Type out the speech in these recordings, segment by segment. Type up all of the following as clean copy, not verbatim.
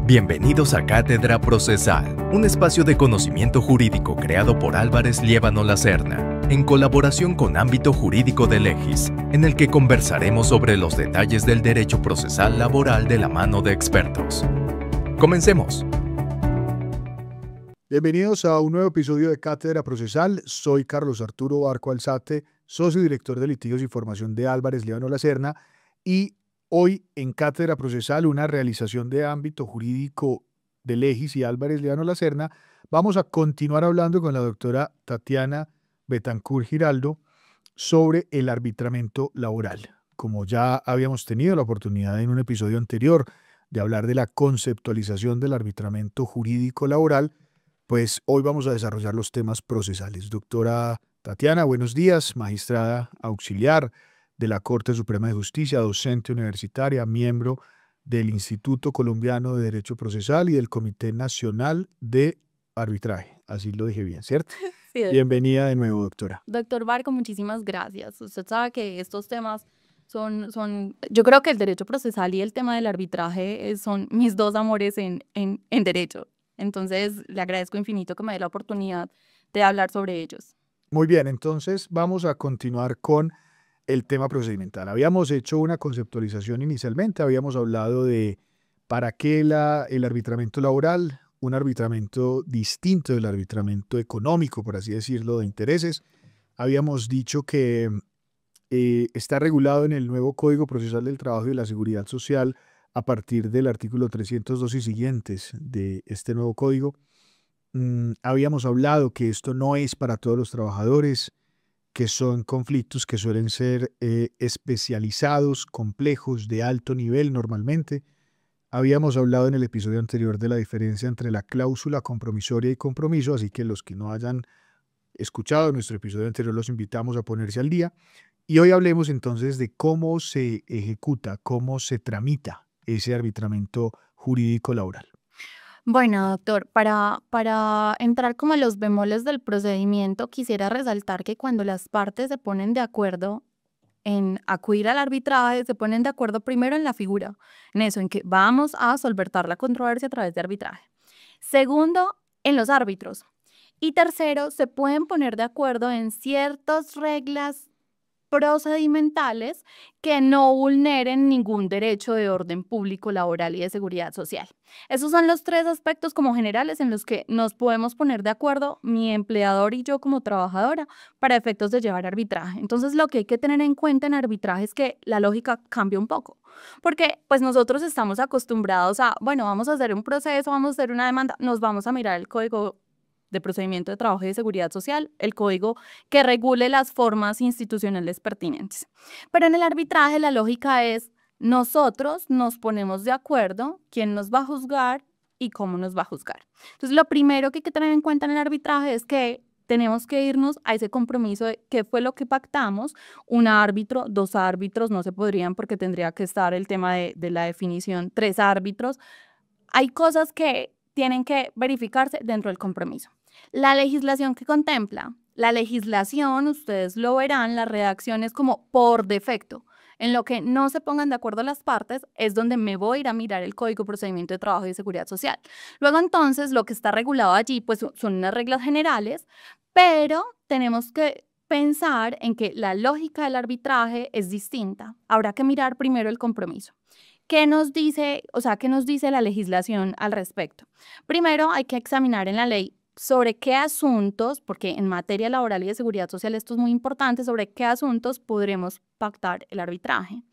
Bienvenidos a Cátedra Procesal, un espacio de conocimiento jurídico creado por Álvarez Liévano Lacerna, en colaboración con Ámbito Jurídico de Legis, en el que conversaremos sobre los detalles del derecho procesal laboral de la mano de expertos. Comencemos. Bienvenidos a un nuevo episodio de Cátedra Procesal. Soy Carlos Arturo Barco Alzate, socio director de litigios y formación de Álvarez Liévano Lacerna, y hoy en Cátedra Procesal, una realización de Ámbito Jurídico de Legis y Álvarez Liévano Lacerna, vamos a continuar hablando con la doctora Tatiana Betancourt Giraldo sobre el arbitramiento laboral. Como ya habíamos tenido la oportunidad en un episodio anterior de hablar de la conceptualización del arbitramiento jurídico laboral, pues hoy vamos a desarrollar los temas procesales. Doctora Tatiana, buenos días, magistrada auxiliar de la Corte Suprema de Justicia, docente universitaria, miembro del Instituto Colombiano de Derecho Procesal y del Comité Nacional de Arbitraje. Así lo dije bien, ¿cierto? Sí, Bienvenida de nuevo, doctora. doctor Barco, muchísimas gracias. Usted sabe que estos temas yo creo que el derecho procesal y el tema del arbitraje son mis dos amores en derecho. Entonces, le agradezco infinito que me dé la oportunidad de hablar sobre ellos. Muy bien, entonces vamos a continuar con el tema procedimental. Habíamos hecho una conceptualización inicialmente, habíamos hablado de para qué el arbitramiento laboral, un arbitramiento distinto del arbitramiento económico, por así decirlo, de intereses. Habíamos dicho que está regulado en el nuevo Código Procesal del Trabajo y de la Seguridad Social a partir del artículo 302 y siguientes de este nuevo código. Habíamos hablado que esto no es para todos los trabajadores, que son conflictos que suelen ser especializados, complejos, de alto nivel normalmente. Habíamos hablado en el episodio anterior de la diferencia entre la cláusula compromisoria y compromiso, así que los que no hayan escuchado nuestro episodio anterior los invitamos a ponerse al día. Y hoy hablemos entonces de cómo se ejecuta, cómo se tramita ese arbitramiento jurídico laboral. Bueno, doctor, para entrar como a los bemoles del procedimiento, quisiera resaltar que cuando las partes se ponen de acuerdo en acudir al arbitraje, se ponen de acuerdo primero en la figura, en eso, en que vamos a solventar la controversia a través de arbitraje. Segundo, en los árbitros. Y tercero, se pueden poner de acuerdo en ciertas reglas procedimentales que no vulneren ningún derecho de orden público, laboral y de seguridad social. Esos son los tres aspectos como generales en los que nos podemos poner de acuerdo mi empleador y yo como trabajadora para efectos de llevar arbitraje. Entonces, lo que hay que tener en cuenta en arbitraje es que la lógica cambia un poco, porque pues nosotros estamos acostumbrados a, bueno, vamos a hacer un proceso, vamos a hacer una demanda, nos vamos a mirar el Código de Procedimiento de Trabajo y de Seguridad Social, el código que regule las formas institucionales pertinentes. Pero en el arbitraje la lógica es, nosotros nos ponemos de acuerdo quién nos va a juzgar y cómo nos va a juzgar. Entonces, lo primero que hay que tener en cuenta en el arbitraje es que tenemos que irnos a ese compromiso de qué fue lo que pactamos. Un árbitro, dos árbitros no se podrían porque tendría que estar el tema de la definición, tres árbitros. Hay cosas que tienen que verificarse dentro del compromiso. La legislación que contempla, la legislación, ustedes lo verán, la redacción es como por defecto. En lo que no se pongan de acuerdo las partes es donde me voy a ir a mirar el Código de Procedimiento de Trabajo y de Seguridad Social. Luego entonces lo que está regulado allí pues son unas reglas generales, pero tenemos que pensar en que la lógica del arbitraje es distinta. Habrá que mirar primero el compromiso. ¿Qué nos dice la legislación al respecto? Primero hay que examinar en la ley sobre qué asuntos, porque en materia laboral y de seguridad social esto es muy importante, sobre qué asuntos podremos pactar el arbitraje.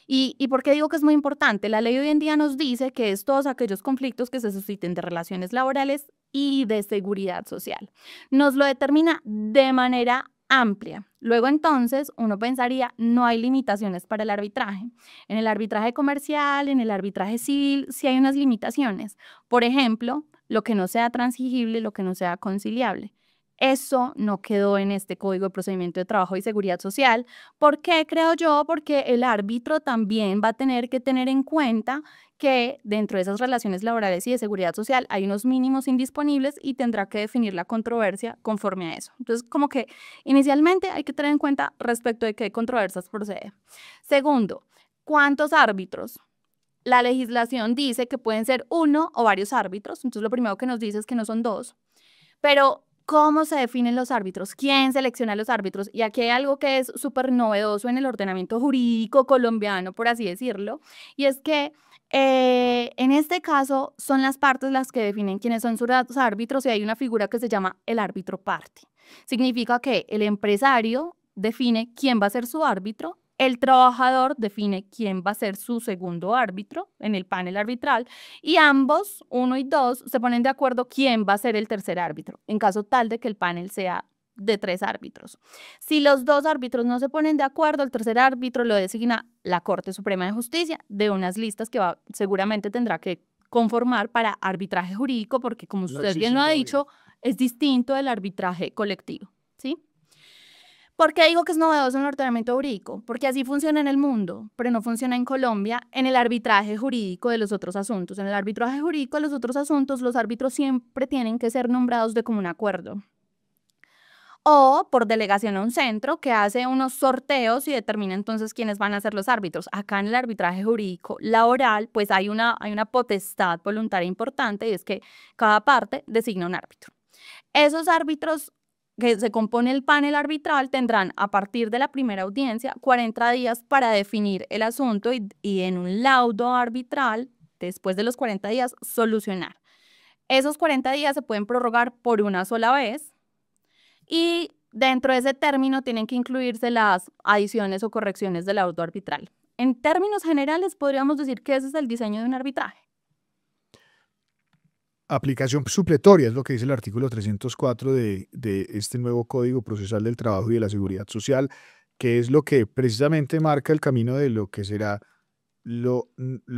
¿Y por qué digo que es muy importante? La ley hoy en día nos dice que es todos aquellos conflictos que se susciten de relaciones laborales y de seguridad social. Nos lo determina de manera amplia. Luego entonces uno pensaría, no hay limitaciones para el arbitraje. En el arbitraje comercial, en el arbitraje civil, sí hay unas limitaciones. Por ejemplo, lo que no sea transigible, lo que no sea conciliable. Eso no quedó en este Código de Procedimiento de Trabajo y Seguridad Social. ¿Por qué, creo yo? Porque el árbitro también va a tener que tener en cuenta que dentro de esas relaciones laborales y de seguridad social hay unos mínimos indisponibles y tendrá que definir la controversia conforme a eso. Entonces, como que inicialmente hay que tener en cuenta respecto de qué controversias procede. Segundo, ¿cuántos árbitros? la legislación dice que pueden ser uno o varios árbitros, entonces lo primero que nos dice es que no son dos, pero ¿cómo se definen los árbitros? ¿Quién selecciona los árbitros? Y aquí hay algo que es súper novedoso en el ordenamiento jurídico colombiano, por así decirlo, y es que en este caso son las partes las que definen quiénes son sus árbitros y hay una figura que se llama el árbitro parte. Significa que el empresario define quién va a ser su árbitro, el trabajador define quién va a ser su segundo árbitro en el panel arbitral y ambos, 1 y 2, se ponen de acuerdo quién va a ser el tercer árbitro, en caso tal de que el panel sea de 3 árbitros. Si los 2 árbitros no se ponen de acuerdo, el tercer árbitro lo designa la Corte Suprema de Justicia de unas listas que seguramente tendrá que conformar para arbitraje jurídico, porque como usted bien lo ha dicho, es distinto del arbitraje colectivo, ¿sí? ¿Por qué digo que es novedoso en el ordenamiento jurídico? Porque así funciona en el mundo, pero no funciona en Colombia en el arbitraje jurídico de los otros asuntos. En el arbitraje jurídico de los otros asuntos, los árbitros siempre tienen que ser nombrados de común acuerdo o por delegación a un centro que hace unos sorteos y determina entonces quiénes van a ser los árbitros. Acá en el arbitraje jurídico laboral, pues hay una potestad voluntaria importante y es que cada parte designa un árbitro. Esos árbitros que se compone el panel arbitral tendrán a partir de la primera audiencia 40 días para definir el asunto y en un laudo arbitral, después de los 40 días, solucionar. Esos 40 días se pueden prorrogar por una sola vez y dentro de ese término tienen que incluirse las adiciones o correcciones del laudo arbitral. En términos generales, podríamos decir que ese es el diseño de un arbitraje. Aplicación supletoria es lo que dice el artículo 304 de este nuevo Código Procesal del Trabajo y de la Seguridad Social, que es lo que precisamente marca el camino de lo que será lo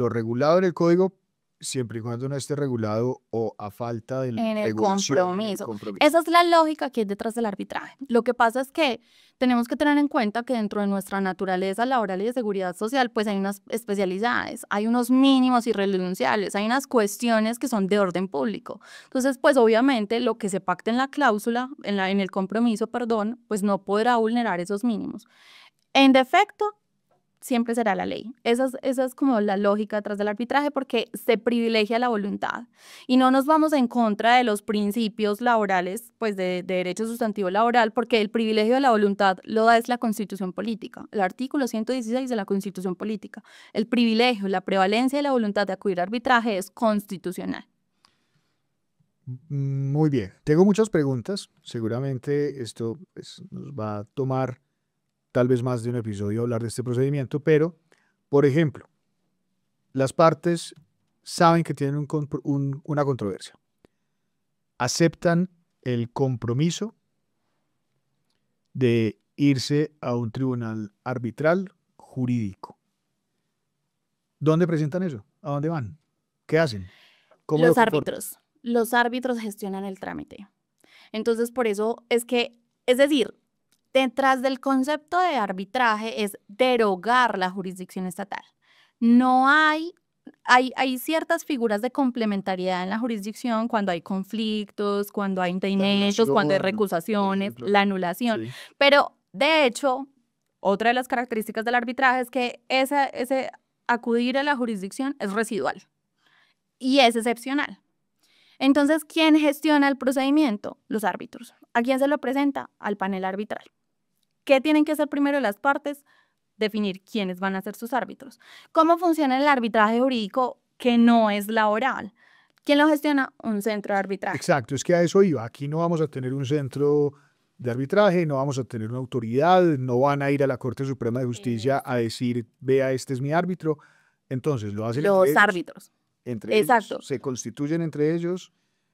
regulado en el Código, siempre y cuando no esté regulado o a falta de En el regulación, compromiso. Esa es la lógica que hay detrás del arbitraje. Lo que pasa es que tenemos que tener en cuenta que dentro de nuestra naturaleza laboral y de seguridad social, pues hay unas especialidades, hay unos mínimos irrenunciables, hay unas cuestiones que son de orden público. Entonces, pues obviamente lo que se pacte en la cláusula, en el compromiso, perdón, pues no podrá vulnerar esos mínimos. En defecto, siempre será la ley. Esa es como la lógica detrás del arbitraje porque se privilegia la voluntad y no nos vamos en contra de los principios laborales, pues de derecho sustantivo laboral, porque el privilegio de la voluntad lo da es la Constitución Política, el artículo 116 de la Constitución Política. El privilegio, la prevalencia de la voluntad de acudir a arbitraje es constitucional. Muy bien. Tengo muchas preguntas. Seguramente esto pues, nos va a tomar tal vez más de un episodio hablar de este procedimiento, pero, por ejemplo, las partes saben que tienen una controversia. Aceptan el compromiso de irse a un tribunal arbitral jurídico. ¿Dónde presentan eso? ¿A dónde van? ¿Qué hacen? ¿Cómo Los árbitros gestionan el trámite. Entonces, por eso es que, es decir, detrás del concepto de arbitraje es derogar la jurisdicción estatal. No hay ciertas figuras de complementariedad en la jurisdicción cuando hay conflictos, cuando hay impedimentos, cuando hay recusaciones, la anulación. Sí. Pero, de hecho, otra de las características del arbitraje es que ese acudir a la jurisdicción es residual y es excepcional. Entonces, ¿quién gestiona el procedimiento? Los árbitros. ¿A quién se lo presenta? Al panel arbitral. ¿Qué tienen que hacer primero las partes? Definir quiénes van a ser sus árbitros. ¿Cómo funciona el arbitraje jurídico que no es laboral? ¿Quién lo gestiona? Un centro de arbitraje. Exacto, es que a eso iba. Aquí no vamos a tener un centro de arbitraje, no vamos a tener una autoridad, no van a ir a la Corte Suprema de Justicia a decir, vea, este es mi árbitro. Entonces, lo hacen los árbitros. Entre Exacto. Ellos, se constituyen entre ellos,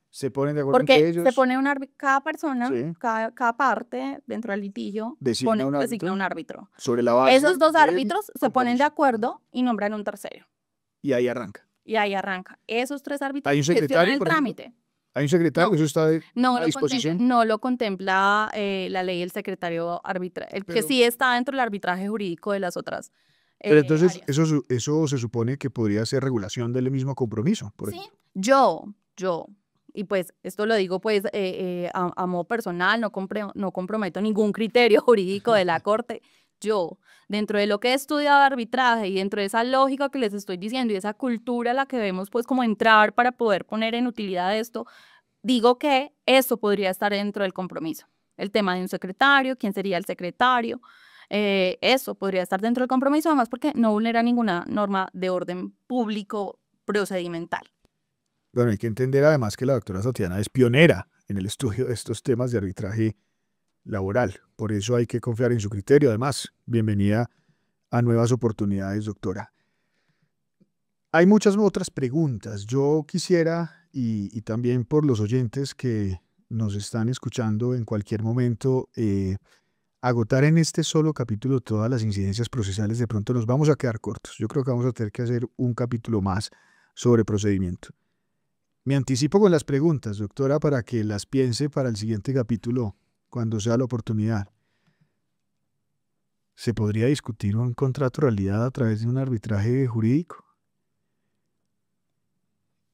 se ponen de acuerdo entre ellos. Porque se pone cada persona, sí. cada parte dentro del litigio designa un árbitro. Sobre la base esos dos árbitros se ponen de acuerdo y nombran un tercero. Y ahí arranca. Esos 3 árbitros ¿Hay un secretario el trámite. ¿Hay un secretario? ¿Eso está a disposición? No lo contempla la ley del secretario arbitral, que sí está dentro del arbitraje jurídico de las otras. Pero entonces eso se supone que podría ser regulación del mismo compromiso. Sí, yo, y pues esto lo digo pues a modo personal, no comprometo ningún criterio jurídico de la Corte. yo, dentro de lo que he estudiado de arbitraje y dentro de esa lógica que les estoy diciendo y esa cultura a la que debemos pues como entrar para poder poner en utilidad esto, digo que eso podría estar dentro del compromiso. El tema de un secretario, quién sería el secretario, eso podría estar dentro del compromiso, además porque no vulnera ninguna norma de orden público procedimental. Bueno, hay que entender además que la doctora Tatiana es pionera en el estudio de estos temas de arbitraje laboral. Por eso hay que confiar en su criterio. Además, bienvenida a nuevas oportunidades, doctora. Hay muchas otras preguntas. Yo quisiera, y también por los oyentes que nos están escuchando en cualquier momento, agotar en este solo capítulo todas las incidencias procesales. De pronto nos vamos a quedar cortos. Yo creo que vamos a tener que hacer un capítulo más sobre procedimiento. Me anticipo con las preguntas, doctora, para que las piense para el siguiente capítulo, cuando sea la oportunidad. ¿Se podría discutir un contrato de realidad a través de un arbitraje jurídico?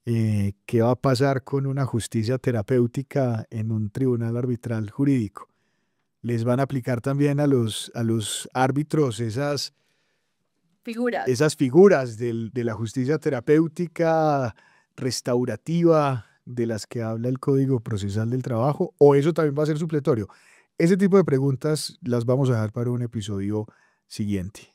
¿Qué va a pasar con una justicia terapéutica en un tribunal arbitral jurídico? ¿Les van a aplicar también a los árbitros esas figuras de la justicia terapéutica restaurativa de las que habla el Código Procesal del Trabajo? ¿O eso también va a ser supletorio? Ese tipo de preguntas las vamos a dejar para un episodio siguiente.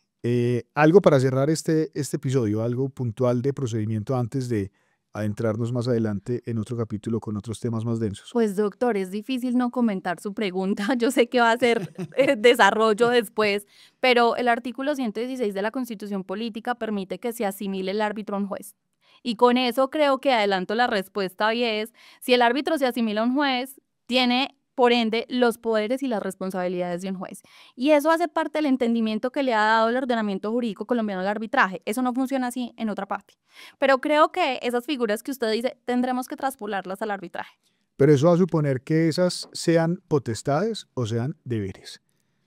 Algo para cerrar este episodio, algo puntual de procedimiento antes de adentrarnos más adelante en otro capítulo con otros temas más densos. Pues doctor, es difícil no comentar su pregunta. Yo sé que va a ser desarrollo después, pero el artículo 116 de la Constitución Política permite que se asimile el árbitro a un juez. Y con eso creo que adelanto la respuesta y es, si el árbitro se asimila a un juez, tiene por ende los poderes y las responsabilidades de un juez. Y eso hace parte del entendimiento que le ha dado el ordenamiento jurídico colombiano al arbitraje. Eso no funciona así en otra parte. Pero creo que esas figuras que usted dice, tendremos que traspolarlas al arbitraje. Pero eso va a suponer que esas sean potestades o sean deberes.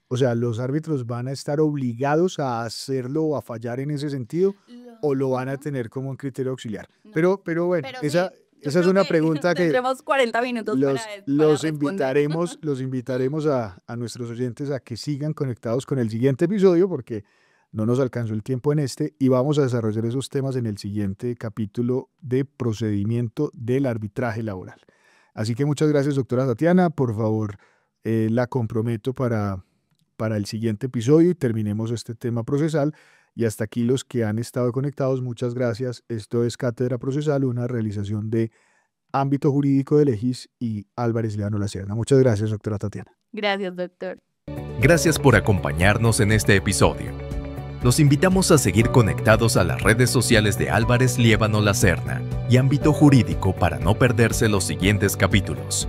O sea, ¿los árbitros van a estar obligados a hacerlo o a fallar en ese sentido o lo van a tener como un criterio auxiliar? No. Pero bueno, esa es una pregunta que tendremos 40 minutos los invitaremos a nuestros oyentes a que sigan conectados con el siguiente episodio porque no nos alcanzó el tiempo en este y vamos a desarrollar esos temas en el siguiente capítulo de procedimiento del arbitraje laboral. Así que muchas gracias, doctora Tatiana. Por favor, la comprometo para el siguiente episodio y terminemos este tema procesal. Y hasta aquí los que han estado conectados, muchas gracias. Esto es Cátedra Procesal, una realización de Ámbito Jurídico de Legis y Álvarez Llevano La Serna. Muchas gracias, doctora Tatiana. Gracias, doctor. Gracias por acompañarnos en este episodio. Los invitamos a seguir conectados a las redes sociales de Álvarez Llevano La Serna y Ámbito Jurídico para no perderse los siguientes capítulos.